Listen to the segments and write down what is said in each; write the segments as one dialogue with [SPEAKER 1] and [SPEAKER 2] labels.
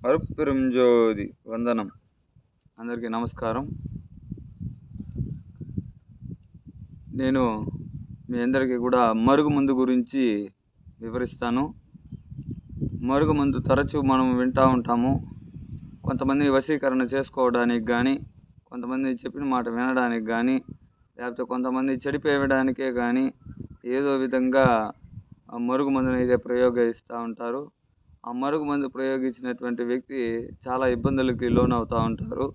[SPEAKER 1] అరుప్పెరుంజోది వందనం. అందరికీ నమస్కారం. నేను మీ అందరికీ కూడా మరుగుమందు గురించి వివరిస్తాను. మరుగుమందు తరచూ మనం వింటూ ఉంటాము. కొంతమంది వశీకరణ చేసుకోవడానికి కానీ, కొంతమంది చెప్పిన మాట వినడానికి కానీ, లేకపోతే కొంతమంది చెడిపేయడానికే కానీ ఏదో విధంగా మరుగుమందుని అయితే ప్రయోగిస్తూ ఉంటారు. ఆ మరుగుమందు ప్రయోగించినటువంటి వ్యక్తి చాలా ఇబ్బందులకి లోనవుతూ ఉంటారు.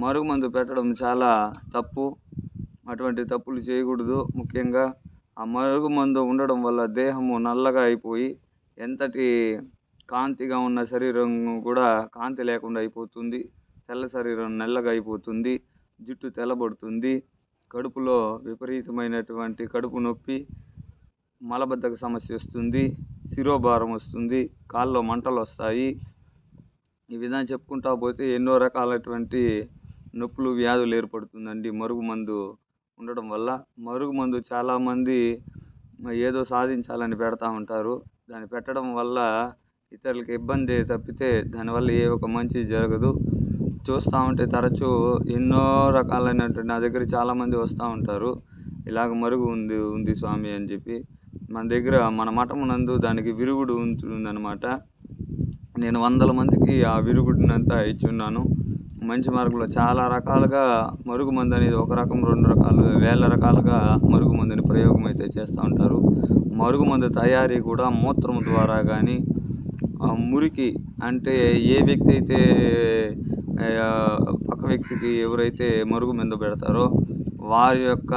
[SPEAKER 1] మరుగుమందు పెట్టడం చాలా తప్పు. అటువంటి తప్పులు చేయకూడదు. ముఖ్యంగా ఆ మరుగుమందు ఉండడం వల్ల దేహము నల్లగా అయిపోయి ఎంతటి కాంతిగా ఉన్న శరీరం కూడా కాంతి లేకుండా అయిపోతుంది. తెల్ల శరీరం నల్లగా అయిపోతుంది. జుట్టు తెల్లబడుతుంది. కడుపులో విపరీతమైనటువంటి కడుపు నొప్పి, మలబద్ధక సమస్య వస్తుంది. శిరోభారం వస్తుంది. కాళ్ళలో మంటలు వస్తాయి. ఈ విధంగా చెప్పుకుంటా పోతే ఎన్నో రకాలైనటువంటి నొప్పులు, వ్యాధులు ఏర్పడుతుందండి మరుగుమందు ఉండడం వల్ల. మరుగుమందు చాలామంది ఏదో సాధించాలని పెడతా ఉంటారు. దాన్ని పెట్టడం వల్ల ఇతరులకు ఇబ్బంది తప్పితే దానివల్ల ఏ ఒక మంచి జరగదు. చూస్తూ ఉంటే తరచూ ఎన్నో రకాలైనటువంటి నా దగ్గర చాలామంది వస్తూ ఉంటారు. ఇలాగ మరుగు ఉంది స్వామి అని చెప్పి. మన దగ్గర మన మఠమునందు దానికి విరుగుడు ఉంటుందన్నమాట. నేను 100 మందికి ఆ విరుగుడినంతా ఇచ్చున్నాను. మంచి మార్గంలో చాలా రకాలుగా మరుగుమందు అనేది ఒక రకం, 2 రకాలు, వేల రకాలుగా మరుగుమందుని ప్రయోగం అయితే చేస్తూ ఉంటారు. మరుగుమందు తయారీ కూడా మూత్రం ద్వారా కానీ, మురికి అంటే ఏ వ్యక్తి అయితే పక్క వ్యక్తికి ఎవరైతే మరుగుమందు పెడతారో వారి యొక్క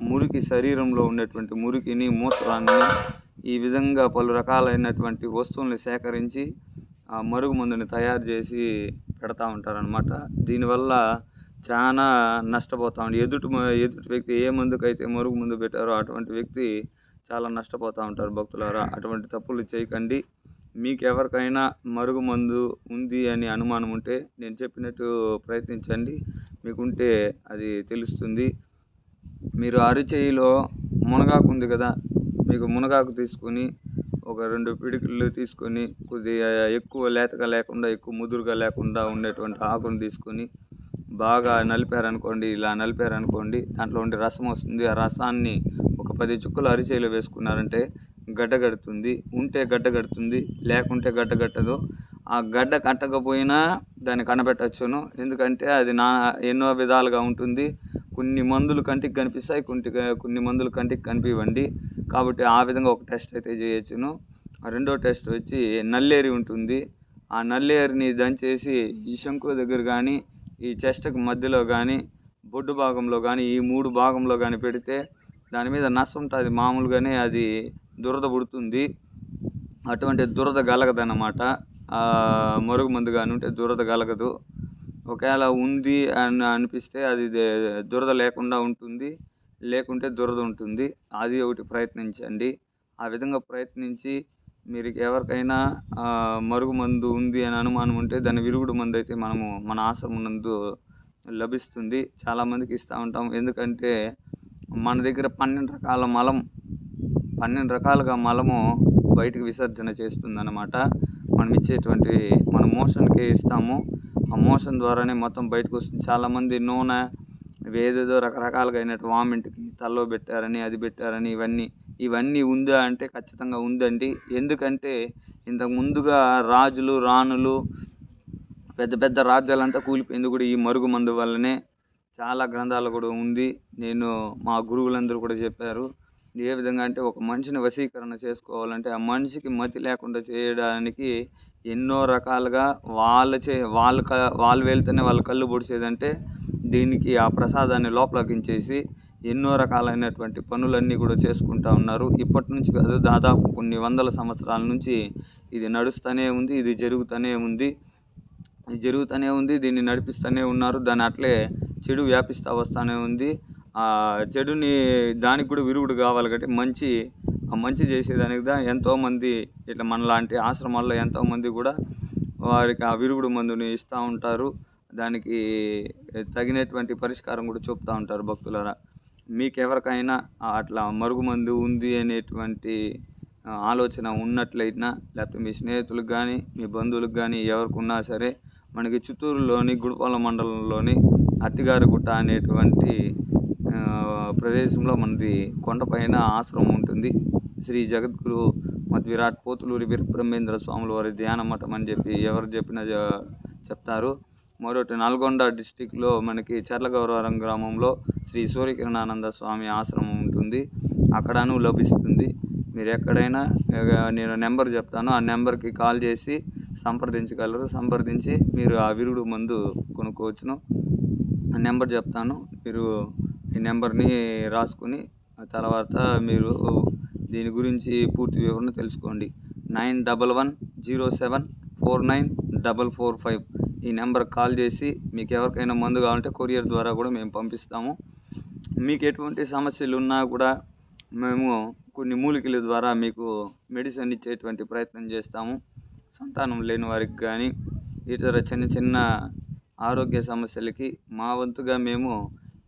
[SPEAKER 1] మురికి, శరీరంలో ఉండేటువంటి మురికిని, మూత్రాన్ని ఈ విధంగా పలు రకాలైనటువంటి వస్తువుల్ని సేకరించి ఆ మరుగుమందుని తయారు చేసి పెడతా ఉంటారనమాట. దీనివల్ల చాలా నష్టపోతాం. ఎదుటి వ్యక్తి ఏ మందుకైతే మరుగుమందు పెట్టారో అటువంటి వ్యక్తి చాలా నష్టపోతూ ఉంటారు. భక్తులారా, అటువంటి తప్పులు చేయకండి. మీకు ఎవరికైనా మరుగుమందు ఉంది అని అనుమానం ఉంటే నేను చెప్పినట్టు ప్రయత్నించండి. మీకుంటే అది తెలుస్తుంది. మీరు అరిచేయిలో మునగాకు ఉంది కదా, మీకు మునగాకు తీసుకొని ఒక 2 పిడికిళ్ళు తీసుకొని కొద్దిగా ఎక్కువ లేతగా లేకుండా, ఎక్కువ ముదురుగా లేకుండా ఉండేటువంటి ఆకును తీసుకొని బాగా నలిపారనుకోండి. ఇలా నలిపారనుకోండి, దాంట్లో ఉండే రసం వస్తుంది. ఆ రసాన్ని ఒక 10 చుక్కలు అరిచేయిలో వేసుకున్నారంటే గడ్డ కడుతుంది. ఉంటే గడ్డ కడుతుంది, లేకుంటే గడ్డ కట్టదు. ఆ గడ్డ కట్టకపోయినా దాన్ని కనబెట్టచ్చును. ఎందుకంటే అది ఎన్నో విధాలుగా ఉంటుంది. కొన్ని మందులు కంటికి కనిపిస్తాయి, కొన్ని మందులు కంటికి కనిపించవండి. కాబట్టి ఆ విధంగా ఒక టెస్ట్ అయితే చేయొచ్చును. రెండో టెస్ట్ వచ్చి నల్లేరి ఉంటుంది. ఆ నల్లేరిని దంచేసి ఈ శంకు దగ్గర కానీ, ఈ చెస్ట్కి మధ్యలో కానీ, బొడ్డు భాగంలో కానీ, ఈ 3 భాగంలో కానీ పెడితే దాని మీద నస ఉంటుంది. మామూలుగానే అది దురద పుడుతుంది. అటువంటి దురద గలగదన్నమాట. మరుగుమందు కానీ ఉంటే దురద గలగదు. ఒకవేళ ఉంది అని అనిపిస్తే అది దురద లేకుండా ఉంటుంది, లేకుంటే దురద ఉంటుంది. అది ఒకటి ప్రయత్నించండి. ఆ విధంగా ప్రయత్నించి మీరు ఎవరికైనా మరుగుమందు ఉంది అని అనుమానం ఉంటే దాని విరుగుడు మందు అయితే మనము మన ఆశ్రమం నందు లభిస్తుంది. చాలామందికి ఇస్తూ ఉంటాం. ఎందుకంటే మన దగ్గర 12 రకాలుగా మలము బయటికి విసర్జన చేస్తుందన్నమాట. మనం ఇచ్చేటువంటి మన మోషన్కే ఇస్తాము. ఆ మోషన్ ద్వారానే మొత్తం బయటకు వస్తుంది. చాలామంది నూనె ఏదేదో రకరకాలుగా అయినట్టు వామింట్కి తలలో పెట్టారని, అది పెట్టారని, ఇవన్నీ ఉందా అంటే ఖచ్చితంగా ఉందండి. ఎందుకంటే ఇంతకు ముందుగా రాజులు, రాణులు, పెద్ద పెద్ద రాజ్యాలంతా కూలిపోయింది కూడా ఈ మరుగుమందు వల్లనే. చాలా గ్రంథాలు కూడా ఉంది. మా గురువులందరూ కూడా చెప్పారు. ఏ విధంగా అంటే ఒక మనిషిని వశీకరణ చేసుకోవాలంటే ఆ మనిషికి మతి లేకుండా చేయడానికి ఎన్నో రకాలుగా వాళ్ళు వెళ్తేనే వాళ్ళ కళ్ళు పొడిచేదంటే దీనికి ఆ ప్రసాదాన్ని లోపలికించేసి ఎన్నో రకాలైనటువంటి పనులన్నీ కూడా చేసుకుంటూ ఉన్నారు. ఇప్పటి నుంచి కాదు, దాదాపు కొన్ని వందల సంవత్సరాల నుంచి ఇది నడుస్తూనే ఉంది. ఇది జరుగుతూనే ఉంది. దీన్ని నడిపిస్తూనే ఉన్నారు. దాన్ని అట్లే చెడు వ్యాపిస్తూ వస్తూనే ఉంది. ఆ చెడుని దానికి కూడా విరుగుడు కావాలి కాబట్టి మంచి చేసేదానికి ఎంతోమంది ఇట్లా మనలాంటి ఆశ్రమాల్లో ఎంతోమంది కూడా వారికి ఆ విరుగుడు మందుని ఇస్తూ ఉంటారు. దానికి తగినటువంటి పరిష్కారం కూడా చూపుతూ ఉంటారు. భక్తులారా, మీకు ఎవరికైనా అట్లా మరుగుమందు ఉంది అనేటువంటి ఆలోచన ఉన్నట్లయినా, లేకపోతే మీ స్నేహితులకు కానీ, మీ బంధువులకు కానీ ఎవరికున్నా సరే, మనకి చిత్తూరులోని గుడిపాల మండలంలోని అత్తిగారిగుట్ట అనేటువంటి ప్రదేశంలో మనది కొండపైన ఆశ్రమం ఉంటుంది. శ్రీ జగద్గురు విరాట్ పోతులూరి వీరబ్రహ్మేంద్ర స్వాముల వారి ధ్యాన మఠం అని చెప్పి ఎవరు చెప్పినా చెప్తారు. మరొకటి నల్గొండ డిస్టిక్లో మనకి చర్లగౌరవరం గ్రామంలో శ్రీ సూర్యకిరణానంద స్వామి ఆశ్రమం ఉంటుంది. అక్కడను లభిస్తుంది. మీరు ఎక్కడైనా నేను నెంబర్ చెప్తాను, ఆ నెంబర్కి కాల్ చేసి సంప్రదించగలరు. సంప్రదించి మీరు ఆ విరుగుడు మందు కొనుక్కోవచ్చును. ఆ నెంబర్ చెప్తాను, మీరు ఈ నెంబర్ని రాసుకుని తర్వాత మీరు దీని గురించి పూర్తి వివరణ తెలుసుకోండి. 9110749445 ఈ నెంబర్కి కాల్ చేసి మీకు ఎవరికైనా మందు కావాలంటే కొరియర్ ద్వారా కూడా మేము పంపిస్తాము. మీకు ఎటువంటి సమస్యలు ఉన్నా కూడా మేము కొన్ని మూలికల ద్వారా మీకు మెడిసిన్ ఇచ్చేటువంటి ప్రయత్నం చేస్తాము. సంతానం లేని వారికి కానీ ఇతర చిన్న చిన్న ఆరోగ్య సమస్యలకి మా వంతుగా మేము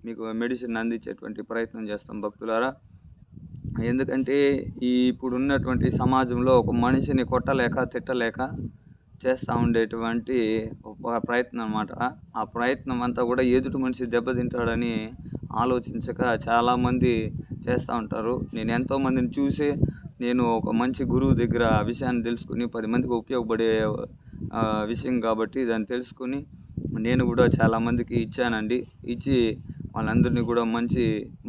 [SPEAKER 1] మీకు మెడిసిన్ అందించేటువంటి ప్రయత్నం చేస్తాం భక్తులారా. ఎందుకంటే ఇప్పుడు ఉన్నటువంటి సమాజంలో ఒక మనిషిని కొట్టలేక తిట్టలేక చేస్తూ ఉండేటువంటి ఒక ప్రయత్నం అన్నమాట. ఆ ప్రయత్నం అంతా కూడా ఎదుటి మనిషి దెబ్బతింటాడని ఆలోచించక చాలామంది చేస్తూ ఉంటారు. నేను ఎంతోమందిని చూసి నేను ఒక మంచి గురువు దగ్గర ఆ విషయాన్ని తెలుసుకుని 10 మందికి ఉపయోగపడే విషయం కాబట్టి దాన్ని తెలుసుకుని నేను కూడా చాలామందికి ఇచ్చానండి. ఇచ్చి వాళ్ళందరినీ కూడా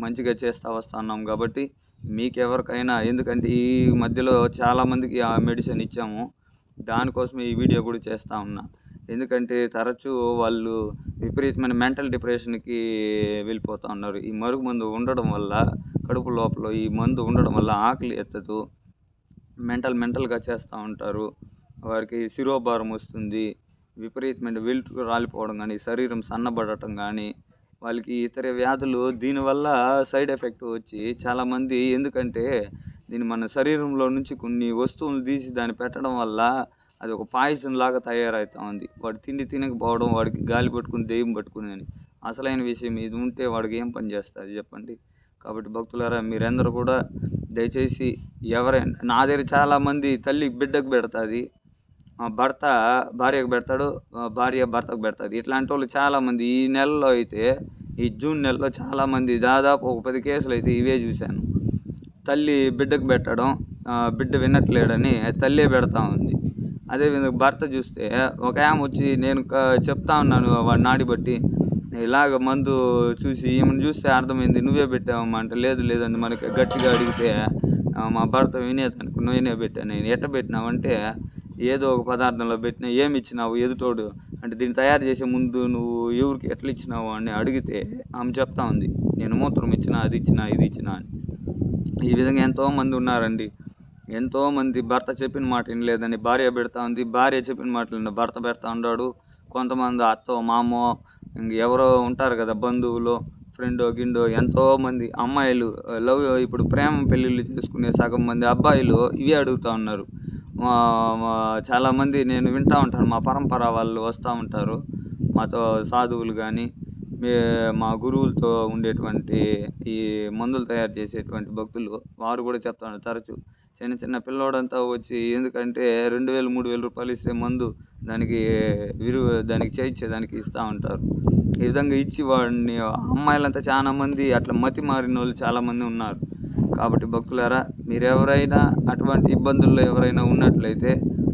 [SPEAKER 1] మంచిగా చేస్తూ వస్తున్నాం కాబట్టి మీకు ఎవరికైనా, ఎందుకంటే ఈ మధ్యలో చాలామందికి ఆ మెడిసిన్ ఇచ్చాము, దానికోసమే ఈ వీడియో కూడా చేస్తూ ఉన్నా. ఎందుకంటే తరచూ వాళ్ళు విపరీతమైన మెంటల్ డిప్రెషన్కి వెళ్ళిపోతూ ఉన్నారు. ఈ మరుగు మందు ఉండడం వల్ల కడుపు లోపల ఈ మందు ఉండడం వల్ల ఆకలి ఎత్తదు, మెంటల్గా చేస్తూ ఉంటారు. వారికి శిరోభారం వస్తుంది, విపరీతమైన వెలుతురు రాలిపోవడం కానీ, శరీరం సన్నబడటం కానీ, వాళ్ళకి ఇతర వ్యాధులు దీనివల్ల సైడ్ ఎఫెక్ట్ వచ్చి చాలామంది, ఎందుకంటే దీన్ని మన శరీరంలో నుంచి కొన్ని వస్తువులు తీసి దాన్ని పెట్టడం వల్ల అది ఒక పాయిజన్ లాగా తయారవుతూ ఉంది. వాడు తిండి తినకపోవడం, వాడికి గాలి పట్టుకుని దెయ్యం పట్టుకుని అని. అసలైన విషయం ఇది ఉంటే వాడికి ఏం పని చేస్తుంది చెప్పండి. కాబట్టి భక్తులారా, మీరందరూ కూడా దయచేసి ఎవరైనా, నా దగ్గర చాలామంది తల్లి బిడ్డకు పెడుతుంది, భర్త భార్యకు పెడతాడు, భార్య భర్తకు పెడుతుంది. ఇట్లాంటి వాళ్ళు చాలామంది ఈ నెలలో అయితే, ఈ జూన్ నెలలో చాలామంది, దాదాపు ఒక 10 కేసులు అయితే ఇవే చూశాను. తల్లి బిడ్డకు పెట్టడం, బిడ్డ వినట్లేడని తల్లే పెడతా ఉంది. అదేవిధంగా భర్త చూస్తే ఒక ఆమె వచ్చి, నేను చెప్తా ఉన్నాను వాడి నాడి బట్టి, ఇలాగ మందు చూసి ఈమెను చూస్తే అర్థమైంది, నువ్వే పెట్టావమ్మా అంటే, లేదండి మనకి గట్టిగా అడిగితే మా భర్త వినేదానికి నేనే పెట్టాను. నేను ఎట్ట పెట్టినావంటే, ఏదో ఒక పదార్థంలో పెట్టినా, ఏమి ఇచ్చినావు ఎదుటోడు అంటే, దీన్ని తయారు చేసే ముందు నువ్వు ఎవరికి ఎట్లా ఇచ్చినావు అని అడిగితే ఆమె చెప్తా ఉంది, నేను మూత్రం ఇచ్చినా, అది ఇచ్చినా, ఇది ఇచ్చినా అని. ఈ విధంగా ఎంతోమంది ఉన్నారండి. ఎంతోమంది భర్త చెప్పిన మాట వినలేదని భార్య పెడతా ఉంది, భార్య చెప్పిన మాటలు భర్త పెడతా ఉన్నాడు. కొంతమంది అత్తో మామో ఎవరో ఉంటారు కదా, బంధువులు, ఫ్రెండో గిండో, ఎంతోమంది అమ్మాయిలు ఇప్పుడు ప్రేమ పెళ్ళిళ్ళు చేసుకునే సగం మంది అబ్బాయిలు ఇవే అడుగుతూ ఉన్నారు. చాలామంది నేను వింటూ ఉంటాను, మా పరంపర వాళ్ళు వస్తూ ఉంటారు, మాతో సాధువులు కానీ మా గురువులతో ఉండేటువంటి ఈ మందులు తయారు చేసేటువంటి భక్తులు, వారు కూడా చెప్తాను తరచూ. చిన్న పిల్లోడంతా వచ్చి, ఎందుకంటే 2000 3000 రూపాయలు ఇస్తే మందు దానికి చేయించేదానికి ఇస్తూ ఉంటారు. ఈ విధంగా ఇచ్చి వాడిని, అమ్మాయిలంతా చాలామంది అట్లా మతి మారిన వాళ్ళు చాలామంది ఉన్నారు. కాబట్టి భక్తులారా, మీరెవరైనా అటువంటి ఇబ్బందుల్లో ఎవరైనా ఉన్నట్లయితే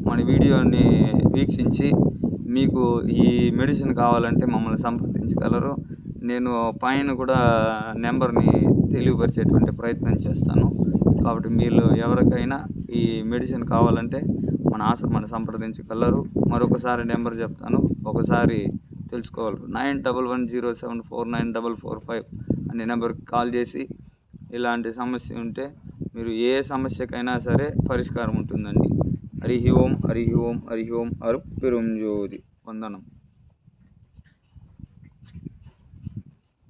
[SPEAKER 1] మన వీడియోని వీక్షించి మీకు ఈ మెడిసిన్ కావాలంటే మమ్మల్ని సంప్రదించగలరు. నేను పైన కూడా నెంబర్ని తెలియపరిచేటువంటి ప్రయత్నం చేస్తాను. కాబట్టి మీరు ఎవరికైనా ఈ మెడిసిన్ కావాలంటే మన ఆశ్రమాన్ని సంప్రదించగలరు. మరొకసారి నెంబర్ చెప్తాను, ఒకసారి తెలుసుకోగలరు. 9110749445 అనే నెంబర్కి కాల్ చేసి ఇలాంటి సమస్య ఉంటే మీరు ఏ సమస్యకైనా సరే పరిష్కారం ఉంటుందండి. హరి ఓం, హరి ఓం, హరి ఓం. అరుప్పెరుంజోది. వందనం.